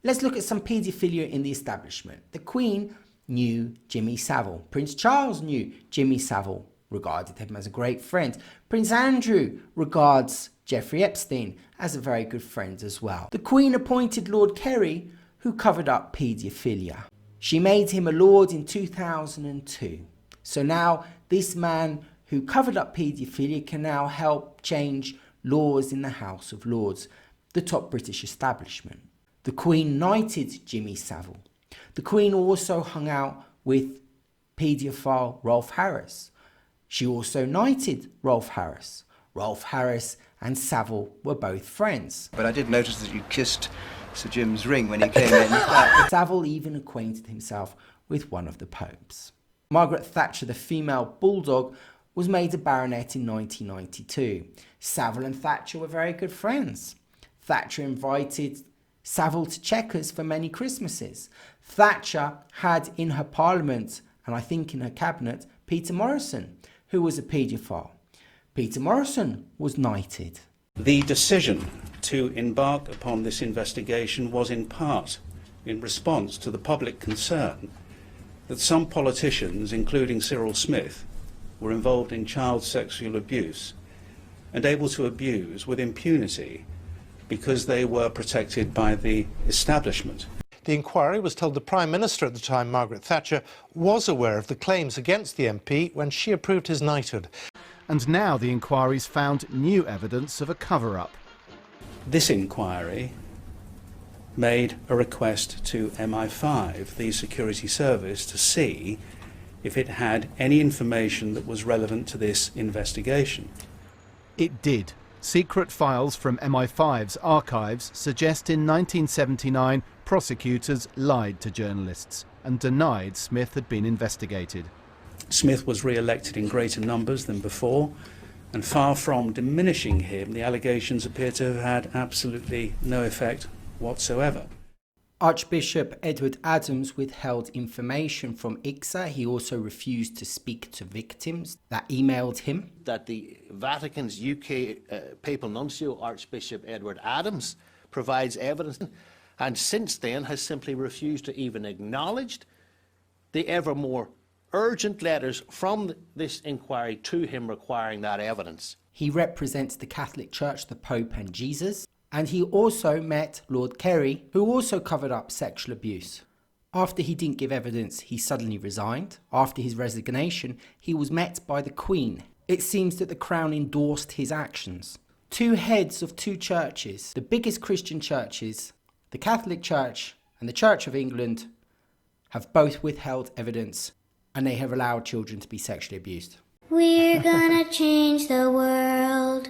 Let's look at some paedophilia in the establishment. The Queen knew Jimmy Savile. Prince Charles knew Jimmy Savile, regarded him as a great friend. Prince Andrew regards Jeffrey Epstein as a very good friend as well. The Queen appointed Lord Carey, who covered up paedophilia. She made him a lord in 2002. So now this man who covered up paedophilia can now help change laws in the House of Lords, the top British establishment. The Queen knighted Jimmy Savile. The Queen also hung out with paedophile Rolf Harris. She also knighted Rolf Harris. Rolf Harris and Savile were both friends. But I did notice that you kissed Sir Jim's ring when he came in. Savile even acquainted himself with one of the popes. Margaret Thatcher, the female bulldog, was made a baronet in 1992. Savile and Thatcher were very good friends. Thatcher invited Savile to Chequers for many Christmases. Thatcher had in her parliament, and I think in her cabinet, Peter Morrison, who was a paedophile. Peter Morrison was knighted. The decision to embark upon this investigation was in part in response to the public concern that some politicians, including Cyril Smith, were involved in child sexual abuse and able to abuse with impunity because they were protected by the establishment. The inquiry was told the Prime Minister at the time, Margaret Thatcher, was aware of the claims against the MP when she approved his knighthood. And now the inquiry's found new evidence of a cover-up. This inquiry made a request to MI5, the security service, to see if it had any information that was relevant to this investigation. It did. Secret files from MI5's archives suggest in 1979 prosecutors lied to journalists and denied Smith had been investigated. Smith was re-elected in greater numbers than before, and far from diminishing him, the allegations appear to have had absolutely no effect whatsoever. Archbishop Edward Adams withheld information from IICSA. He also refused to speak to victims that emailed him. That the Vatican's UK Papal Nuncio, Archbishop Edward Adams, provides evidence, and since then has simply refused to even acknowledge the ever more urgent letters from this inquiry to him requiring that evidence. He represents the Catholic Church, the Pope and Jesus. And he also met Lord Carey, who also covered up sexual abuse. After he didn't give evidence, he suddenly resigned. After his resignation, he was met by the Queen. It seems that the Crown endorsed his actions. Two heads of two churches, the biggest Christian churches, the Catholic Church and the Church of England, have both withheld evidence, and they have allowed children to be sexually abused. We're gonna change the world.